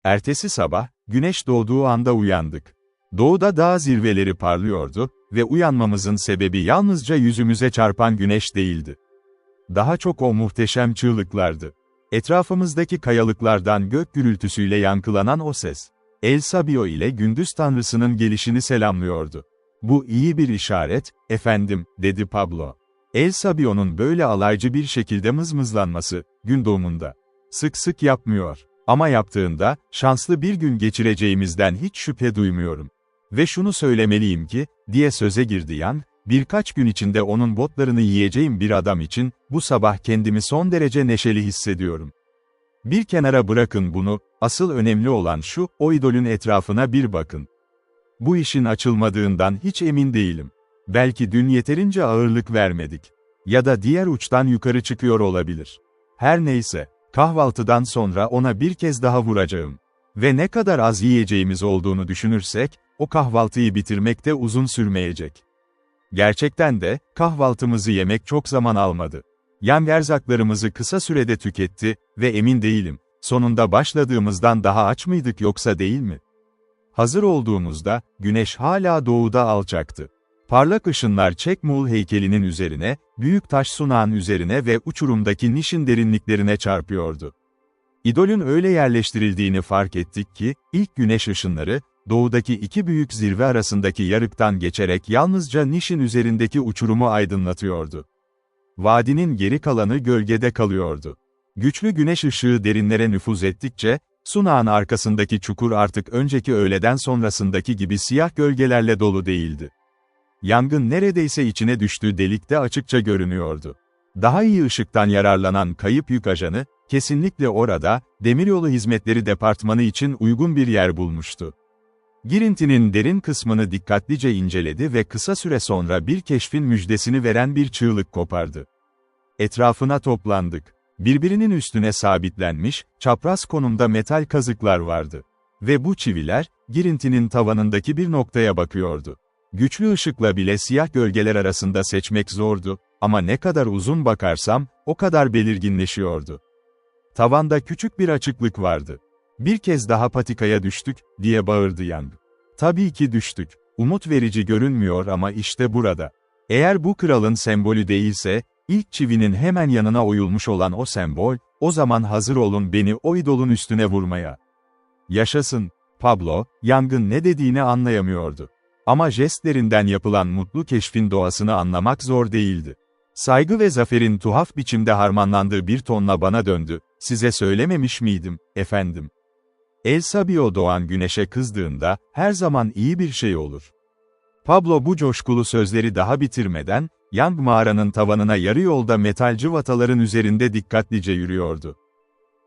Ertesi sabah, güneş doğduğu anda uyandık. Doğuda dağ zirveleri parlıyordu ve uyanmamızın sebebi yalnızca yüzümüze çarpan güneş değildi. Daha çok o muhteşem çığlıklardı. Etrafımızdaki kayalıklardan gök gürültüsüyle yankılanan o ses, El Sabio ile gündüz tanrısının gelişini selamlıyordu. "Bu iyi bir işaret, efendim," dedi Pablo. El Sabio'nun böyle alaycı bir şekilde mızmızlanması, gün doğumunda sık sık yapmıyor. Ama yaptığında, şanslı bir gün geçireceğimizden hiç şüphe duymuyorum. Ve şunu söylemeliyim ki, diye söze girdi Yang, birkaç gün içinde onun botlarını yiyeceğim bir adam için, bu sabah kendimi son derece neşeli hissediyorum. Bir kenara bırakın bunu, asıl önemli olan şu, o idolün etrafına bir bakın. Bu işin açılmadığından hiç emin değilim. Belki dün yeterince ağırlık vermedik. Ya da diğer uçtan yukarı çıkıyor olabilir. Her neyse, kahvaltıdan sonra ona bir kez daha vuracağım. Ve ne kadar az yiyeceğimiz olduğunu düşünürsek, o kahvaltıyı bitirmek de uzun sürmeyecek. Gerçekten de, kahvaltımızı yemek çok zaman almadı. Yang erzaklarımızı kısa sürede tüketti ve emin değilim, sonunda başladığımızdan daha aç mıydık yoksa değil mi? Hazır olduğumuzda, güneş hala doğuda alçaktı. Parlak ışınlar Çekmul heykelinin üzerine, büyük taş sunağın üzerine ve uçurumdaki nişin derinliklerine çarpıyordu. İdolün öyle yerleştirildiğini fark ettik ki, ilk güneş ışınları, doğudaki iki büyük zirve arasındaki yarıktan geçerek yalnızca nişin üzerindeki uçurumu aydınlatıyordu. Vadinin geri kalanı gölgede kalıyordu. Güçlü güneş ışığı derinlere nüfuz ettikçe, sunağın arkasındaki çukur artık önceki öğleden sonrasındaki gibi siyah gölgelerle dolu değildi. Yangın neredeyse içine düştüğü delikte açıkça görünüyordu. Daha iyi ışıktan yararlanan kayıp yük ajanı, kesinlikle orada, Demiryolu Hizmetleri Departmanı için uygun bir yer bulmuştu. Girintinin derin kısmını dikkatlice inceledi ve kısa süre sonra bir keşfin müjdesini veren bir çığlık kopardı. Etrafına toplandık. Birbirinin üstüne sabitlenmiş, çapraz konumda metal kazıklar vardı. Ve bu çiviler, girintinin tavanındaki bir noktaya bakıyordu. Güçlü ışıkla bile siyah gölgeler arasında seçmek zordu, ama ne kadar uzun bakarsam, o kadar belirginleşiyordu. Tavanda küçük bir açıklık vardı. "Bir kez daha patikaya düştük," diye bağırdı Yang. "Tabii ki düştük. Umut verici görünmüyor ama işte burada. Eğer bu kralın sembolü değilse, ilk çivinin hemen yanına oyulmuş olan o sembol, o zaman hazır olun beni o idolun üstüne vurmaya." Yaşasın! Pablo, Yang'ın ne dediğini anlayamıyordu. Ama jestlerinden yapılan mutlu keşfin doğasını anlamak zor değildi. Saygı ve zaferin tuhaf biçimde harmanlandığı bir tonla bana döndü. "Size söylememiş miydim, efendim?" El Sabio doğan güneşe kızdığında, her zaman iyi bir şey olur. Pablo bu coşkulu sözleri daha bitirmeden, Yang mağaranın tavanına yarı yolda metal cıvataların üzerinde dikkatlice yürüyordu.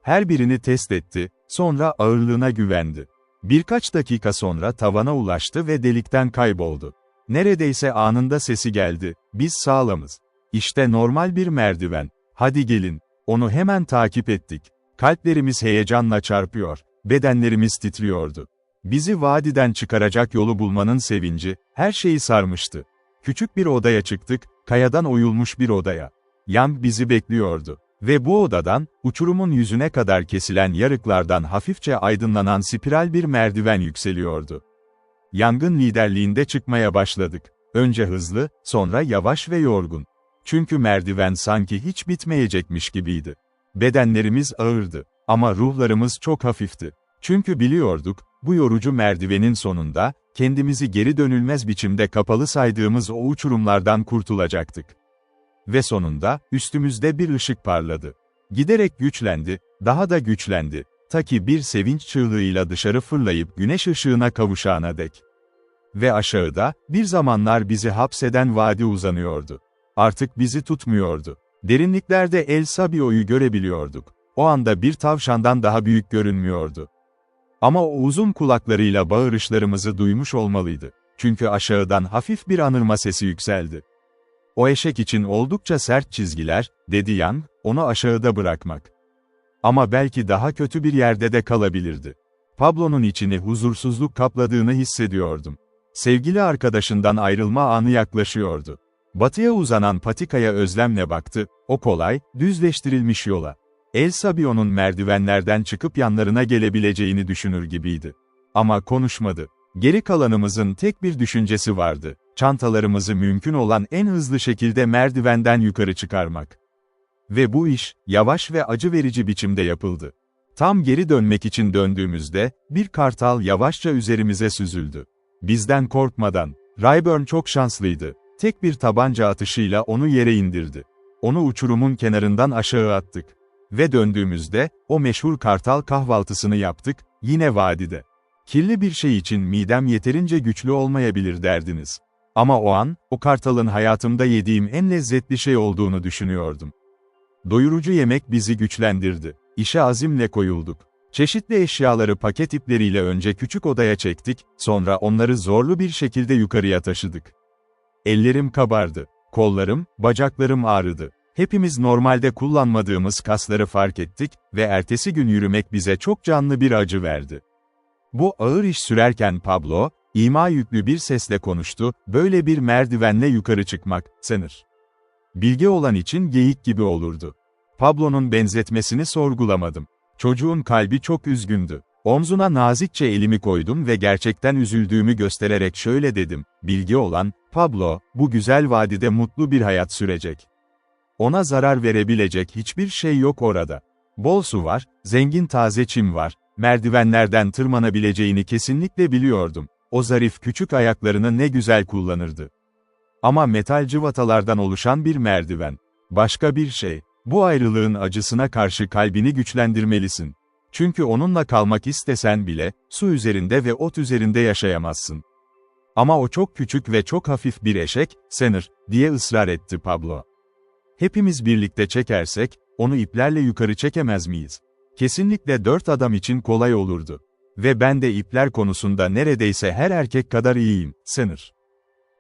Her birini test etti, sonra ağırlığına güvendi. Birkaç dakika sonra tavana ulaştı ve delikten kayboldu. Neredeyse anında sesi geldi, "Biz sağlamız. İşte normal bir merdiven. Hadi gelin." Onu hemen takip ettik. Kalplerimiz heyecanla çarpıyor, bedenlerimiz titriyordu. Bizi vadiden çıkaracak yolu bulmanın sevinci, her şeyi sarmıştı. Küçük bir odaya çıktık, kayadan oyulmuş bir odaya. Yang bizi bekliyordu. Ve bu odadan, uçurumun yüzüne kadar kesilen yarıklardan hafifçe aydınlanan spiral bir merdiven yükseliyordu. Yang'ın liderliğinde çıkmaya başladık. Önce hızlı, sonra yavaş ve yorgun. Çünkü merdiven sanki hiç bitmeyecekmiş gibiydi. Bedenlerimiz ağırdı. Ama ruhlarımız çok hafifti. Çünkü biliyorduk, bu yorucu merdivenin sonunda, kendimizi geri dönülmez biçimde kapalı saydığımız o uçurumlardan kurtulacaktık. Ve sonunda, üstümüzde bir ışık parladı. Giderek güçlendi, daha da güçlendi, ta ki bir sevinç çığlığıyla dışarı fırlayıp güneş ışığına kavuşana dek. Ve aşağıda, bir zamanlar bizi hapseden vadi uzanıyordu. Artık bizi tutmuyordu. Derinliklerde El Sabio'yu görebiliyorduk. O anda bir tavşandan daha büyük görünmüyordu. Ama o uzun kulaklarıyla bağırışlarımızı duymuş olmalıydı. Çünkü aşağıdan hafif bir anırma sesi yükseldi. "O eşek için oldukça sert çizgiler," dedi Yang, "onu aşağıda bırakmak. Ama belki daha kötü bir yerde de kalabilirdi." Pablo'nun içini huzursuzluk kapladığını hissediyordum. Sevgili arkadaşından ayrılma anı yaklaşıyordu. Batıya uzanan patikaya özlemle baktı, o kolay, düzleştirilmiş yola. El Sabio'nun merdivenlerden çıkıp yanlarına gelebileceğini düşünür gibiydi. Ama konuşmadı. Geri kalanımızın tek bir düşüncesi vardı: çantalarımızı mümkün olan en hızlı şekilde merdivenden yukarı çıkarmak. Ve bu iş, yavaş ve acı verici biçimde yapıldı. Tam geri dönmek için döndüğümüzde, bir kartal yavaşça üzerimize süzüldü. Bizden korkmadan. Rayburn çok şanslıydı. Tek bir tabanca atışıyla onu yere indirdi. Onu uçurumun kenarından aşağı attık. Ve döndüğümüzde, o meşhur kartal kahvaltısını yaptık, yine vadide. Kirli bir şey için midem yeterince güçlü olmayabilir derdiniz. Ama o an, o kartalın hayatımda yediğim en lezzetli şey olduğunu düşünüyordum. Doyurucu yemek bizi güçlendirdi. İşe azimle koyulduk. Çeşitli eşyaları paket ipleriyle önce küçük odaya çektik, sonra onları zorlu bir şekilde yukarıya taşıdık. Ellerim kabardı. Kollarım, bacaklarım ağrıdı. Hepimiz normalde kullanmadığımız kasları fark ettik ve ertesi gün yürümek bize çok canlı bir acı verdi. Bu ağır iş sürerken Pablo, ima yüklü bir sesle konuştu: "Böyle bir merdivenle yukarı çıkmak, sanır. Bilge olan için geyik gibi olurdu." Pablo'nun benzetmesini sorgulamadım. Çocuğun kalbi çok üzgündü. Omzuna nazikçe elimi koydum ve gerçekten üzüldüğümü göstererek şöyle dedim: "Bilge olan, Pablo, bu güzel vadide mutlu bir hayat sürecek. Ona zarar verebilecek hiçbir şey yok orada. Bol su var, zengin taze çim var, merdivenlerden tırmanabileceğini kesinlikle biliyordum. O zarif küçük ayaklarını ne güzel kullanırdı. Ama metal cıvatalardan oluşan bir merdiven. Başka bir şey. Bu ayrılığın acısına karşı kalbini güçlendirmelisin. Çünkü onunla kalmak istesen bile, su üzerinde ve ot üzerinde yaşayamazsın." "Ama o çok küçük ve çok hafif bir eşek, Senir," diye ısrar etti Pablo. "Hepimiz birlikte çekersek, onu iplerle yukarı çekemez miyiz? Kesinlikle 4 adam için kolay olurdu. Ve ben de ipler konusunda neredeyse her erkek kadar iyiyim, Senir.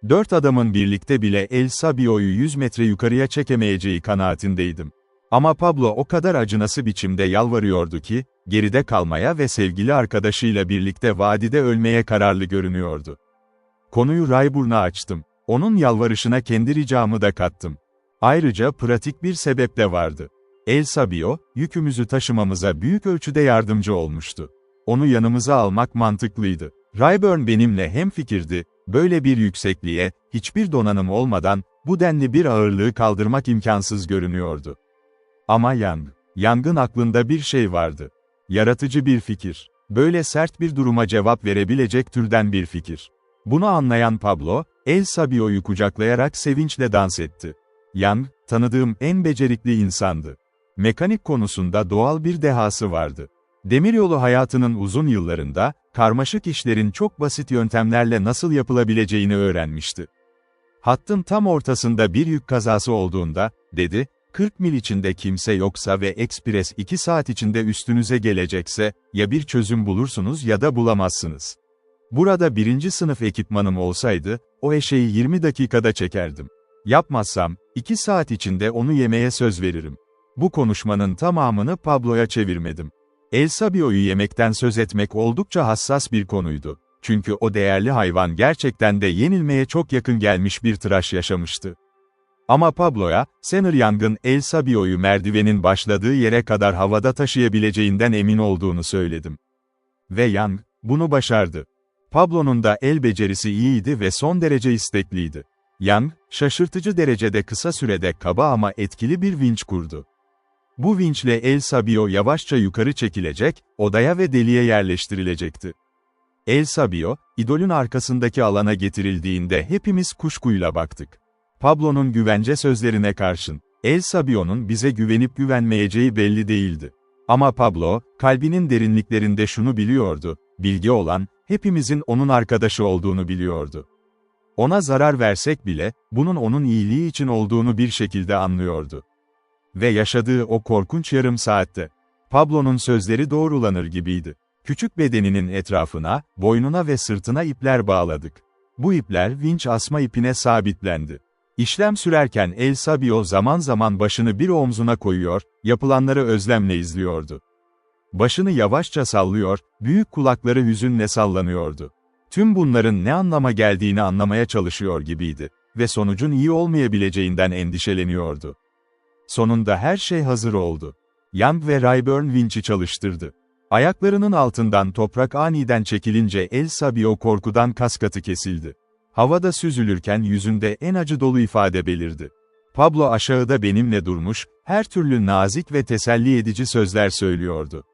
4 adamın birlikte bile El Sabio'yu 100 metre yukarıya çekemeyeceği kanaatindeydim. Ama Pablo o kadar acınası biçimde yalvarıyordu ki, geride kalmaya ve sevgili arkadaşıyla birlikte vadide ölmeye kararlı görünüyordu. Konuyu Rayburn'a açtım. Onun yalvarışına kendi ricamı da kattım. Ayrıca pratik bir sebep de vardı. El Sabio, yükümüzü taşımamıza büyük ölçüde yardımcı olmuştu. Onu yanımıza almak mantıklıydı. Rayburn benimle hemfikirdi: böyle bir yüksekliğe, hiçbir donanım olmadan, bu denli bir ağırlığı kaldırmak imkansız görünüyordu. Ama Young'ın aklında bir şey vardı. Yaratıcı bir fikir. Böyle sert bir duruma cevap verebilecek türden bir fikir. Bunu anlayan Pablo, El Sabio'yu kucaklayarak sevinçle dans etti. Young, tanıdığım en becerikli insandı. Mekanik konusunda doğal bir dehası vardı. Demiryolu hayatının uzun yıllarında, karmaşık işlerin çok basit yöntemlerle nasıl yapılabileceğini öğrenmişti. "Hattın tam ortasında bir yük kazası olduğunda," dedi, "40 mil içinde kimse yoksa ve ekspres 2 saat içinde üstünüze gelecekse, ya bir çözüm bulursunuz ya da bulamazsınız. Burada 1. sınıf ekipmanım olsaydı, o eşeği 20 dakikada çekerdim. Yapmazsam, 2 saat içinde onu yemeye söz veririm." Bu konuşmanın tamamını Pablo'ya çevirmedim. El Sabio'yu yemekten söz etmek oldukça hassas bir konuydu. Çünkü o değerli hayvan gerçekten de yenilmeye çok yakın gelmiş bir tıraş yaşamıştı. Ama Pablo'ya, Senir Young'ın El Sabio'yu merdivenin başladığı yere kadar havada taşıyabileceğinden emin olduğunu söyledim. Ve Young, bunu başardı. Pablo'nun da el becerisi iyiydi ve son derece istekliydi. Young, şaşırtıcı derecede kısa sürede kaba ama etkili bir vinç kurdu. Bu vinçle El Sabio yavaşça yukarı çekilecek, odaya ve deliğe yerleştirilecekti. El Sabio, idolün arkasındaki alana getirildiğinde hepimiz kuşkuyla baktık. Pablo'nun güvence sözlerine karşın, El Sabio'nun bize güvenip güvenmeyeceği belli değildi. Ama Pablo, kalbinin derinliklerinde şunu biliyordu: bilge olan, hepimizin onun arkadaşı olduğunu biliyordu. Ona zarar versek bile, bunun onun iyiliği için olduğunu bir şekilde anlıyordu. Ve yaşadığı o korkunç yarım saatte, Pablo'nun sözleri doğrulanır gibiydi. Küçük bedeninin etrafına, boynuna ve sırtına ipler bağladık. Bu ipler vinç asma ipine sabitlendi. İşlem sürerken El Sabio zaman zaman başını bir omzuna koyuyor, yapılanları özlemle izliyordu. Başını yavaşça sallıyor, büyük kulakları hüzünle sallanıyordu. Tüm bunların ne anlama geldiğini anlamaya çalışıyor gibiydi ve sonucun iyi olmayabileceğinden endişeleniyordu. Sonunda her şey hazır oldu. Young ve Rayburn vinçi çalıştırdı. Ayaklarının altından toprak aniden çekilince El Sabio korkudan kaskatı kesildi. Havada süzülürken yüzünde en acı dolu ifade belirdi. Pablo aşağıda benimle durmuş, her türlü nazik ve teselli edici sözler söylüyordu.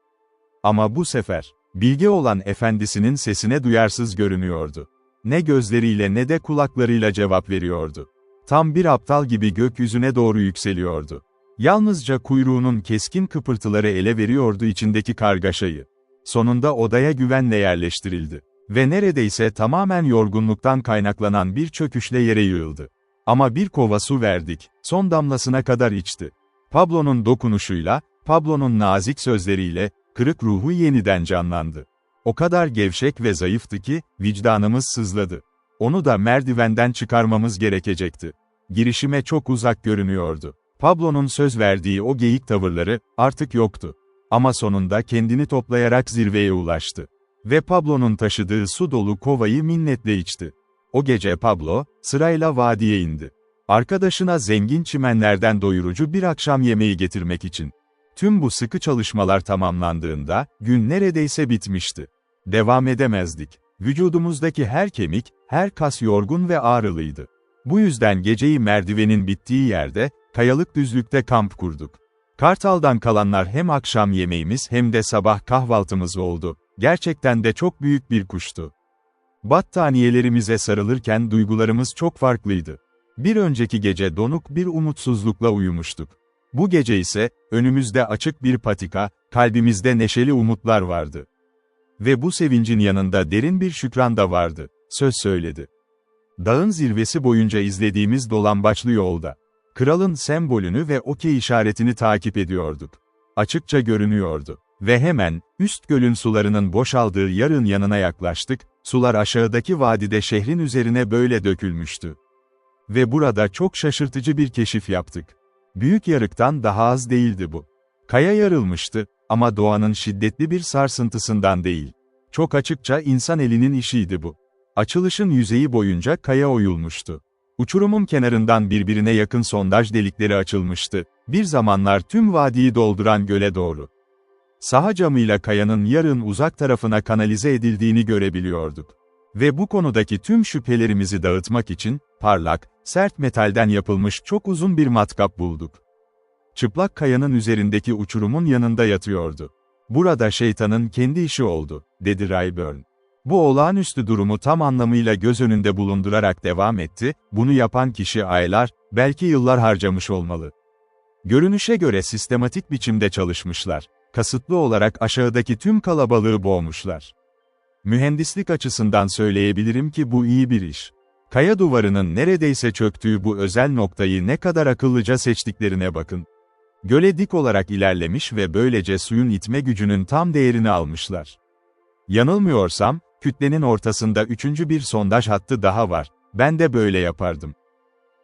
Ama bu sefer, bilge olan efendisinin sesine duyarsız görünüyordu. Ne gözleriyle ne de kulaklarıyla cevap veriyordu. Tam bir aptal gibi gökyüzüne doğru yükseliyordu. Yalnızca kuyruğunun keskin kıpırtıları ele veriyordu içindeki kargaşayı. Sonunda odaya güvenle yerleştirildi. Ve neredeyse tamamen yorgunluktan kaynaklanan bir çöküşle yere yığıldı. Ama bir kova su verdik, son damlasına kadar içti. Pablo'nun dokunuşuyla, Pablo'nun nazik sözleriyle, kırık ruhu yeniden canlandı. O kadar gevşek ve zayıftı ki, vicdanımız sızladı. Onu da merdivenden çıkarmamız gerekecekti. Girişime çok uzak görünüyordu. Pablo'nun söz verdiği o geyik tavırları, artık yoktu. Ama sonunda kendini toplayarak zirveye ulaştı. Ve Pablo'nun taşıdığı su dolu kovayı minnetle içti. O gece Pablo, sırayla vadiye indi. Arkadaşına zengin çimenlerden doyurucu bir akşam yemeği getirmek için. Tüm bu sıkı çalışmalar tamamlandığında, gün neredeyse bitmişti. Devam edemezdik. Vücudumuzdaki her kemik, her kas yorgun ve ağrılıydı. Bu yüzden geceyi merdivenin bittiği yerde, kayalık düzlükte kamp kurduk. Kartal'dan kalanlar hem akşam yemeğimiz hem de sabah kahvaltımız oldu. Gerçekten de çok büyük bir kuştu. Battaniyelerimize sarılırken duygularımız çok farklıydı. Bir önceki gece donuk bir umutsuzlukla uyumuştuk. Bu gece ise, önümüzde açık bir patika, kalbimizde neşeli umutlar vardı. Ve bu sevincin yanında derin bir şükran da vardı, söz söyledi. Dağın zirvesi boyunca izlediğimiz dolambaçlı yolda, kralın sembolünü ve okey işaretini takip ediyorduk. Açıkça görünüyordu. Ve hemen, üst gölün sularının boşaldığı yarın yanına yaklaştık, sular aşağıdaki vadide şehrin üzerine böyle dökülmüştü. Ve burada çok şaşırtıcı bir keşif yaptık. Büyük yarıktan daha az değildi bu. Kaya yarılmıştı, ama doğanın şiddetli bir sarsıntısından değil. Çok açıkça insan elinin işiydi bu. Açılışın yüzeyi boyunca kaya oyulmuştu. Uçurumun kenarından birbirine yakın sondaj delikleri açılmıştı, bir zamanlar tüm vadiyi dolduran göle doğru. Saha camıyla kayanın yarın uzak tarafına kanalize edildiğini görebiliyorduk. Ve bu konudaki tüm şüphelerimizi dağıtmak için, parlak, sert metalden yapılmış çok uzun bir matkap bulduk. Çıplak kayanın üzerindeki uçurumun yanında yatıyordu. Burada şeytanın kendi işi oldu, dedi Rayburn. Bu olağanüstü durumu tam anlamıyla göz önünde bulundurarak devam etti, bunu yapan kişi aylar, belki yıllar harcamış olmalı. Görünüşe göre sistematik biçimde çalışmışlar. Kasıtlı olarak aşağıdaki tüm kalabalığı boğmuşlar. Mühendislik açısından söyleyebilirim ki bu iyi bir iş. Kaya duvarının neredeyse çöktüğü bu özel noktayı ne kadar akıllıca seçtiklerine bakın. Göle dik olarak ilerlemiş ve böylece suyun itme gücünün tam değerini almışlar. Yanılmıyorsam, kütlenin ortasında üçüncü bir sondaj hattı daha var, ben de böyle yapardım.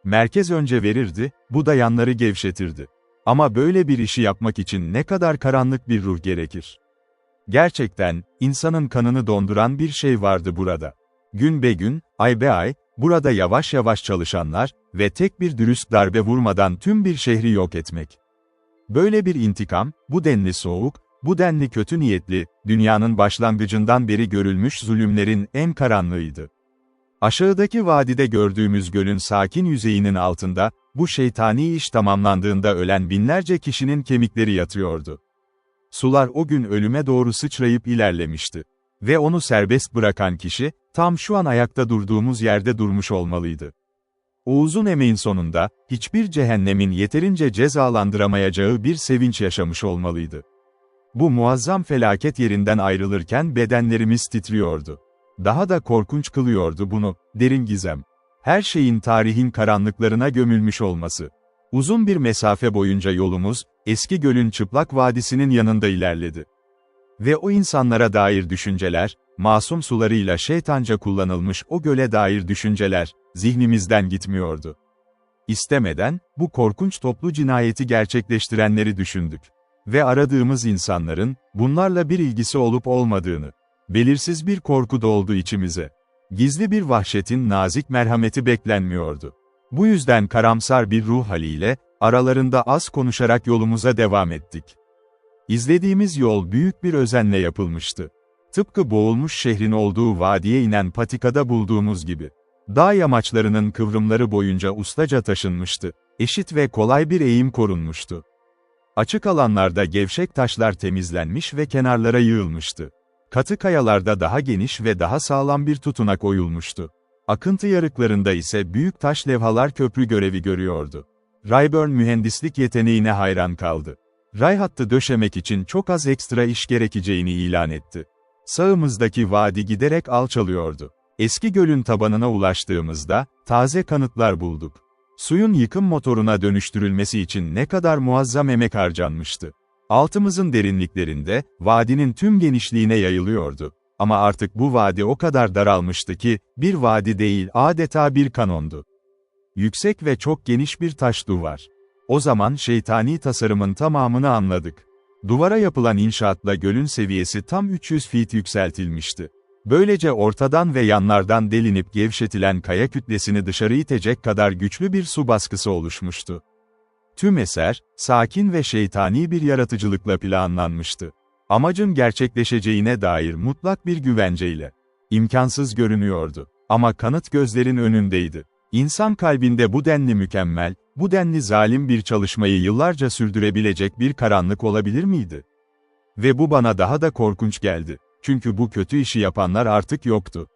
Merkez önce verirdi, bu da yanları gevşetirdi. Ama böyle bir işi yapmak için ne kadar karanlık bir ruh gerekir. Gerçekten, insanın kanını donduran bir şey vardı burada. Gün be gün, ay be ay, burada yavaş yavaş çalışanlar ve tek bir dürüst darbe vurmadan tüm bir şehri yok etmek. Böyle bir intikam, bu denli soğuk, bu denli kötü niyetli, dünyanın başlangıcından beri görülmüş zulümlerin en karanlığıydı. Aşağıdaki vadide gördüğümüz gölün sakin yüzeyinin altında, bu şeytani iş tamamlandığında ölen binlerce kişinin kemikleri yatıyordu. Sular o gün ölüme doğru sıçrayıp ilerlemişti. Ve onu serbest bırakan kişi, tam şu an ayakta durduğumuz yerde durmuş olmalıydı. O uzun emeğin sonunda, hiçbir cehennemin yeterince cezalandıramayacağı bir sevinç yaşamış olmalıydı. Bu muazzam felaket yerinden ayrılırken bedenlerimiz titriyordu. Daha da korkunç kılıyordu bunu, derin gizem. Her şeyin tarihin karanlıklarına gömülmüş olması. Uzun bir mesafe boyunca yolumuz, eski gölün çıplak vadisinin yanında ilerledi. Ve o insanlara dair düşünceler, masum sularıyla şeytanca kullanılmış o göle dair düşünceler, zihnimizden gitmiyordu. İstemeden, bu korkunç toplu cinayeti gerçekleştirenleri düşündük. Ve aradığımız insanların, bunlarla bir ilgisi olup olmadığını. Belirsiz bir korku doldu içimize. Gizli bir vahşetin nazik merhameti beklenmiyordu. Bu yüzden karamsar bir ruh haliyle, aralarında az konuşarak yolumuza devam ettik. İzlediğimiz yol büyük bir özenle yapılmıştı. Tıpkı boğulmuş şehrin olduğu vadiye inen patikada bulduğumuz gibi. Dağ yamaçlarının kıvrımları boyunca ustaca taşınmıştı. Eşit ve kolay bir eğim korunmuştu. Açık alanlarda gevşek taşlar temizlenmiş ve kenarlara yığılmıştı. Katı kayalarda daha geniş ve daha sağlam bir tutunak oyulmuştu. Akıntı yarıklarında ise büyük taş levhalar köprü görevi görüyordu. Rayburn mühendislik yeteneğine hayran kaldı. Ray hattı döşemek için çok az ekstra iş gerekeceğini ilan etti. Sağımızdaki vadi giderek alçalıyordu. Eski gölün tabanına ulaştığımızda, taze kanıtlar bulduk. Suyun yıkım motoruna dönüştürülmesi için ne kadar muazzam emek harcanmıştı. Altımızın derinliklerinde, vadinin tüm genişliğine yayılıyordu. Ama artık bu vadi o kadar daralmıştı ki, bir vadi değil adeta bir kanondu. Yüksek ve çok geniş bir taş duvar. O zaman şeytani tasarımın tamamını anladık. Duvara yapılan inşaatla gölün seviyesi tam 300 feet yükseltilmişti. Böylece ortadan ve yanlardan delinip gevşetilen kaya kütlesini dışarı itecek kadar güçlü bir su baskısı oluşmuştu. Tüm eser, sakin ve şeytani bir yaratıcılıkla planlanmıştı. Amacın gerçekleşeceğine dair mutlak bir güvenceyle. İmkansız görünüyordu. Ama kanıt gözlerin önündeydi. İnsan kalbinde bu denli mükemmel, bu denli zalim bir çalışmayı yıllarca sürdürebilecek bir karanlık olabilir miydi? Ve bu bana daha da korkunç geldi. Çünkü bu kötü işi yapanlar artık yoktu.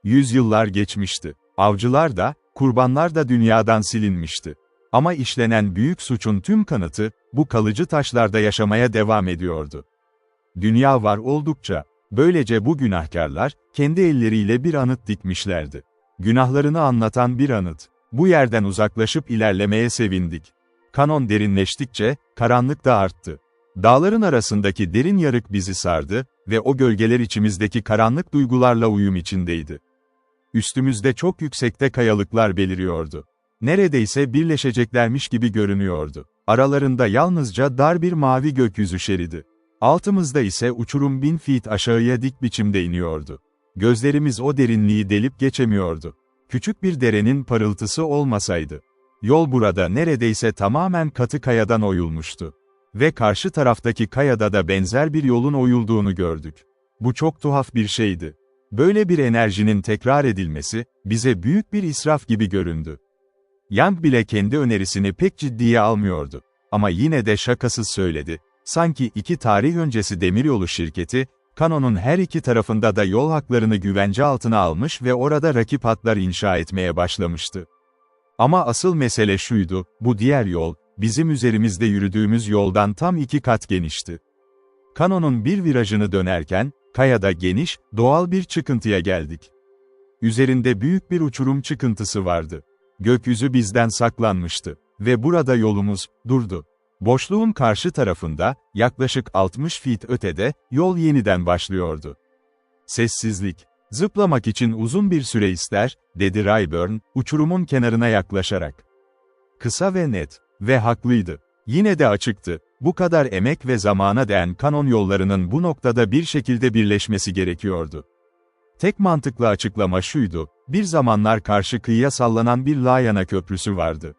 Yüzyıllar geçmişti. Avcılar da, kurbanlar da dünyadan silinmişti. Ama işlenen büyük suçun tüm kanıtı, bu kalıcı taşlarda yaşamaya devam ediyordu. Dünya var oldukça, böylece bu günahkarlar, kendi elleriyle bir anıt dikmişlerdi. Günahlarını anlatan bir anıt. Bu yerden uzaklaşıp ilerlemeye sevindik. Kanon derinleştikçe, karanlık da arttı. Dağların arasındaki derin yarık bizi sardı ve o gölgeler içimizdeki karanlık duygularla uyum içindeydi. Üstümüzde çok yüksekte kayalıklar beliriyordu. Neredeyse birleşeceklermiş gibi görünüyordu. Aralarında yalnızca dar bir mavi gökyüzü şeridi. Altımızda ise uçurum 1000 feet aşağıya dik biçimde iniyordu. Gözlerimiz o derinliği delip geçemiyordu. Küçük bir derenin parıltısı olmasaydı. Yol burada neredeyse tamamen katı kayadan oyulmuştu. Ve karşı taraftaki kayada da benzer bir yolun oyulduğunu gördük. Bu çok tuhaf bir şeydi. Böyle bir enerjinin tekrar edilmesi, bize büyük bir israf gibi göründü. Young bile kendi önerisini pek ciddiye almıyordu. Ama yine de şakasız söyledi. Sanki 2 tarih öncesi demiryolu şirketi, kanonun her iki tarafında da yol haklarını güvence altına almış ve orada rakip hatlar inşa etmeye başlamıştı. Ama asıl mesele şuydu, bu diğer yol, bizim üzerimizde yürüdüğümüz yoldan tam 2 kat genişti. Kanonun bir virajını dönerken, kayada geniş, doğal bir çıkıntıya geldik. Üzerinde büyük bir uçurum çıkıntısı vardı. Gökyüzü bizden saklanmıştı. Ve burada yolumuz, durdu. Boşluğun karşı tarafında, yaklaşık 60 feet ötede, yol yeniden başlıyordu. Sessizlik. Zıplamak için uzun bir süre ister, dedi Rayburn, uçurumun kenarına yaklaşarak. Kısa ve net. Ve haklıydı. Yine de açıktı. Bu kadar emek ve zamana değen kanon yollarının bu noktada bir şekilde birleşmesi gerekiyordu. Tek mantıklı açıklama şuydu, bir zamanlar karşı kıyıya sallanan bir Layana köprüsü vardı.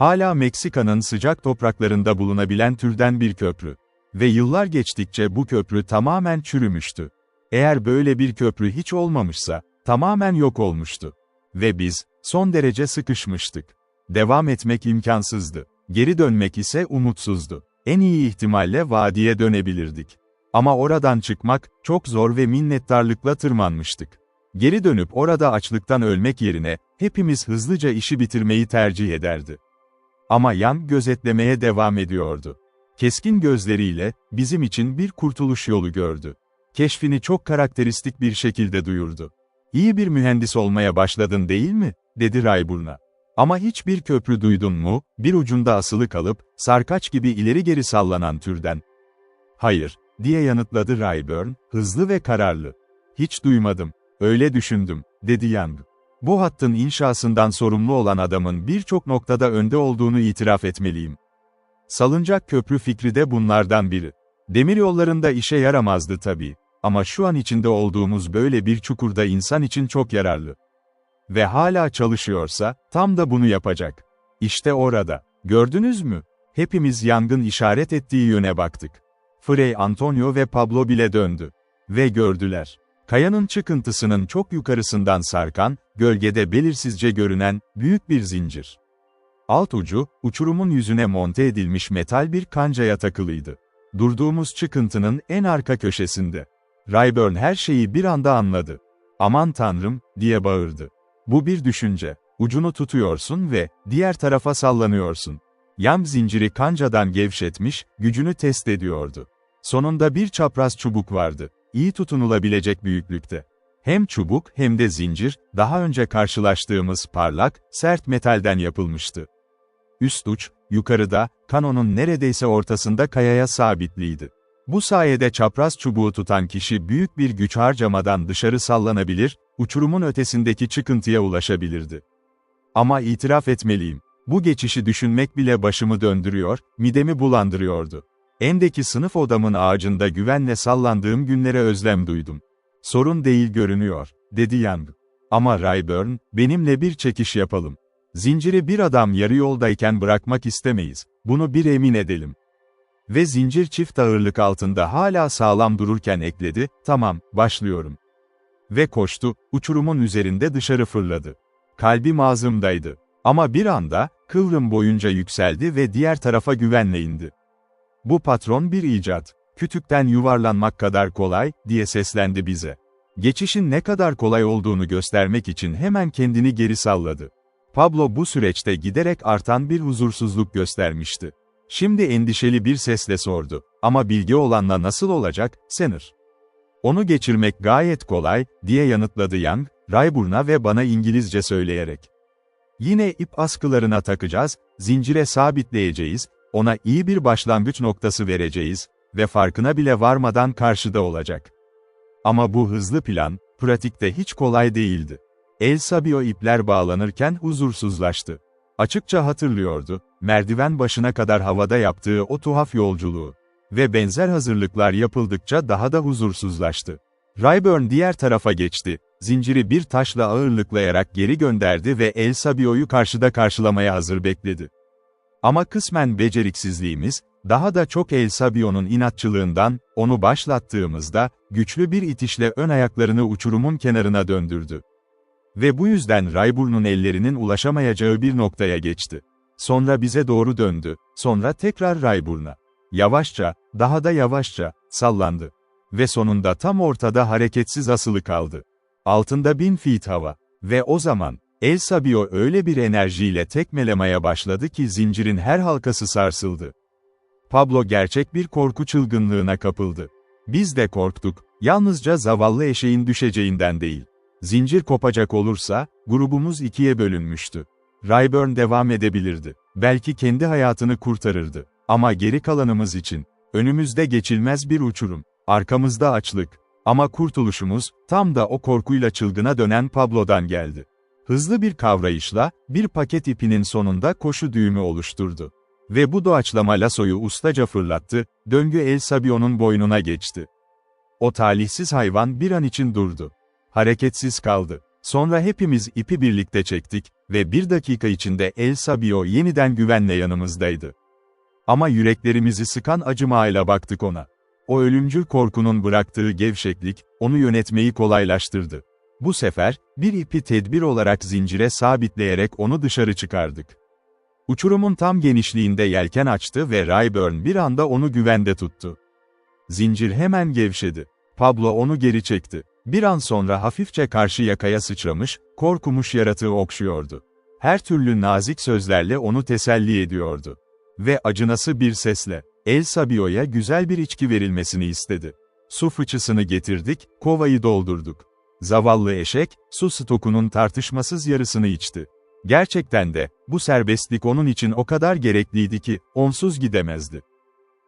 Hala Meksika'nın sıcak topraklarında bulunabilen türden bir köprü. Ve yıllar geçtikçe bu köprü tamamen çürümüştü. Eğer böyle bir köprü hiç olmamışsa, tamamen yok olmuştu. Ve biz, son derece sıkışmıştık. Devam etmek imkansızdı. Geri dönmek ise umutsuzdu. En iyi ihtimalle vadiye dönebilirdik. Ama oradan çıkmak, çok zor ve minnettarlıkla tırmanmıştık. Geri dönüp orada açlıktan ölmek yerine, hepimiz hızlıca işi bitirmeyi tercih ederdi. Ama Yan gözetlemeye devam ediyordu. Keskin gözleriyle, bizim için bir kurtuluş yolu gördü. Keşfini çok karakteristik bir şekilde duyurdu. İyi bir mühendis olmaya başladın değil mi? Dedi Rayburn'a. Ama hiçbir köprü duydun mu, bir ucunda asılı kalıp, sarkaç gibi ileri geri sallanan türden. Hayır, diye yanıtladı Rayburn, hızlı ve kararlı. Hiç duymadım, öyle düşündüm, dedi Young. Bu hattın inşasından sorumlu olan adamın birçok noktada önde olduğunu itiraf etmeliyim. Salıncak köprü fikri de bunlardan biri. Demiryollarında işe yaramazdı tabii. Ama şu an içinde olduğumuz böyle bir çukurda insan için çok yararlı. Ve hala çalışıyorsa, tam da bunu yapacak. İşte orada. Gördünüz mü? Hepimiz Young'ın işaret ettiği yöne baktık. Fray Antonio ve Pablo bile döndü. Ve gördüler. Kayanın çıkıntısının çok yukarısından sarkan, gölgede belirsizce görünen, büyük bir zincir. Alt ucu, uçurumun yüzüne monte edilmiş metal bir kancaya takılıydı. Durduğumuz çıkıntının en arka köşesinde. Rayburn her şeyi bir anda anladı. "Aman Tanrım," diye bağırdı. "Bu bir düşünce. Ucunu tutuyorsun ve diğer tarafa sallanıyorsun." Yam zinciri kancadan gevşetmiş, gücünü test ediyordu. Sonunda bir çapraz çubuk vardı. İyi tutunulabilecek büyüklükte. Hem çubuk hem de zincir, daha önce karşılaştığımız parlak, sert metalden yapılmıştı. Üst uç, yukarıda, kanonun neredeyse ortasında kayaya sabitliydi. Bu sayede çapraz çubuğu tutan kişi büyük bir güç harcamadan dışarı sallanabilir, uçurumun ötesindeki çıkıntıya ulaşabilirdi. Ama itiraf etmeliyim, bu geçişi düşünmek bile başımı döndürüyor, midemi bulandırıyordu. Endeki sınıf odamın ağacında güvenle sallandığım günlere özlem duydum. "Sorun değil görünüyor," dedi Young. "Ama Rayburn, benimle bir çekiş yapalım. Zinciri bir adam yarı yoldayken bırakmak istemeyiz, bunu bir emin edelim." Ve zincir çift ağırlık altında hala sağlam dururken ekledi, "Tamam, başlıyorum." Ve koştu, uçurumun üzerinde dışarı fırladı. Kalbim ağzımdaydı. Ama bir anda, kıvrım boyunca yükseldi ve diğer tarafa güvenle indi. "Bu patron bir icat. Kütükten yuvarlanmak kadar kolay," diye seslendi bize. Geçişin ne kadar kolay olduğunu göstermek için hemen kendini geri salladı. Pablo bu süreçte giderek artan bir huzursuzluk göstermişti. Şimdi endişeli bir sesle sordu. "Ama bilgi olanla nasıl olacak, Senor?" "Onu geçirmek gayet kolay," diye yanıtladı Young, Rayburn'a ve bana İngilizce söyleyerek. "Yine ip askılarına takacağız, zincire sabitleyeceğiz, ona iyi bir başlangıç noktası vereceğiz ve farkına bile varmadan karşıda olacak." Ama bu hızlı plan, pratikte hiç kolay değildi. El Sabio ipler bağlanırken huzursuzlaştı. Açıkça hatırlıyordu, merdiven başına kadar havada yaptığı o tuhaf yolculuğu. Ve benzer hazırlıklar yapıldıkça daha da huzursuzlaştı. Rayburn diğer tarafa geçti, zinciri bir taşla ağırlıklayarak geri gönderdi ve El Sabio'yu karşıda karşılamaya hazır bekledi. Ama kısmen beceriksizliğimiz, daha da çok El Sabio'nun inatçılığından, onu başlattığımızda, güçlü bir itişle ön ayaklarını uçurumun kenarına döndürdü. Ve bu yüzden Rayburn'un ellerinin ulaşamayacağı bir noktaya geçti. Sonra bize doğru döndü, sonra tekrar Rayburn'a. Yavaşça, daha da yavaşça, sallandı. Ve sonunda tam ortada hareketsiz asılı kaldı. Altında 1000 feet hava. Ve o zaman, El Sabio öyle bir enerjiyle tekmelemeye başladı ki zincirin her halkası sarsıldı. Pablo gerçek bir korku çılgınlığına kapıldı. Biz de korktuk, yalnızca zavallı eşeğin düşeceğinden değil. Zincir kopacak olursa, grubumuz ikiye bölünmüştü. Rayburn devam edebilirdi. Belki kendi hayatını kurtarırdı. Ama geri kalanımız için, önümüzde geçilmez bir uçurum, arkamızda açlık. Ama kurtuluşumuz, tam da o korkuyla çılgına dönen Pablo'dan geldi. Hızlı bir kavrayışla, bir paket ipinin sonunda koşu düğümü oluşturdu. Ve bu doğaçlama lasoyu ustaca fırlattı, döngü El Sabio'nun boynuna geçti. O talihsiz hayvan bir an için durdu. Hareketsiz kaldı. Sonra hepimiz ipi birlikte çektik ve bir dakika içinde El Sabio yeniden güvenle yanımızdaydı. Ama yüreklerimizi sıkan acımayla baktık ona. O ölümcül korkunun bıraktığı gevşeklik, onu yönetmeyi kolaylaştırdı. Bu sefer, bir ipi tedbir olarak zincire sabitleyerek onu dışarı çıkardık. Uçurumun tam genişliğinde yelken açtı ve Rayburn bir anda onu güvende tuttu. Zincir hemen gevşedi. Pablo onu geri çekti. Bir an sonra hafifçe karşı yakaya sıçramış, korkmuş yaratığı okşuyordu. Her türlü nazik sözlerle onu teselli ediyordu. Ve acınası bir sesle, El Sabio'ya güzel bir içki verilmesini istedi. Su fıçısını getirdik, kovayı doldurduk. Zavallı eşek, su stokunun tartışmasız yarısını içti. Gerçekten de, bu serbestlik onun için o kadar gerekliydi ki, onsuz gidemezdi.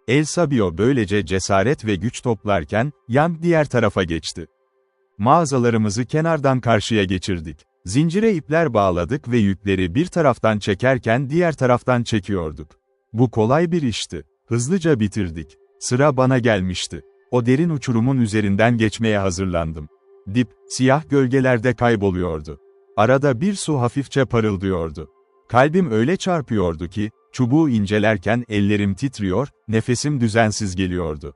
El Sabio böylece cesaret ve güç toplarken, Young diğer tarafa geçti. Mağazalarımızı kenardan karşıya geçirdik. Zincire ipler bağladık ve yükleri bir taraftan çekerken diğer taraftan çekiyorduk. Bu kolay bir işti. Hızlıca bitirdik. Sıra bana gelmişti. O derin uçurumun üzerinden geçmeye hazırlandım. Dip, siyah gölgelerde kayboluyordu. Arada bir su hafifçe parıldıyordu. Kalbim öyle çarpıyordu ki, çubuğu incelerken ellerim titriyor, nefesim düzensiz geliyordu.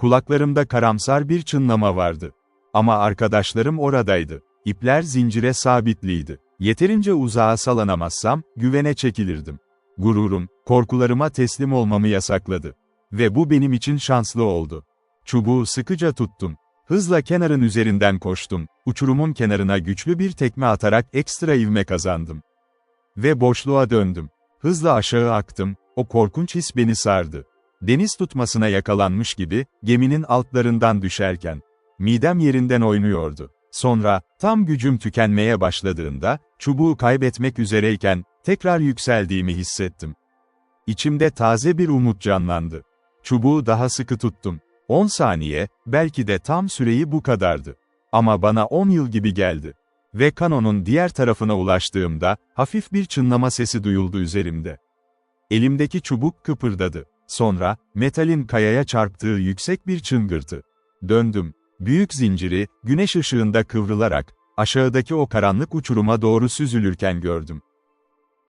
Kulaklarımda karamsar bir çınlama vardı. Ama arkadaşlarım oradaydı. İpler zincire sabitliydi. Yeterince uzağa sallanamazsam, güvene çekilirdim. Gururum, korkularıma teslim olmamı yasakladı. Ve bu benim için şanslı oldu. Çubuğu sıkıca tuttum. Hızla kenarın üzerinden koştum. Uçurumun kenarına güçlü bir tekme atarak ekstra ivme kazandım. Ve boşluğa döndüm. Hızla aşağı aktım, o korkunç his beni sardı. Deniz tutmasına yakalanmış gibi, geminin altlarından düşerken. Midem yerinden oynuyordu. Sonra, tam gücüm tükenmeye başladığında, çubuğu kaybetmek üzereyken, tekrar yükseldiğimi hissettim. İçimde taze bir umut canlandı. Çubuğu daha sıkı tuttum. 10 saniye, belki de tam süreyi bu kadardı. Ama bana 10 yıl gibi geldi. Ve kanonun diğer tarafına ulaştığımda, hafif bir çınlama sesi duyuldu üzerimde. Elimdeki çubuk kıpırdadı. Sonra, metalin kayaya çarptığı yüksek bir çıngırtı. Döndüm. Büyük zinciri, güneş ışığında kıvrılarak, aşağıdaki o karanlık uçuruma doğru süzülürken gördüm.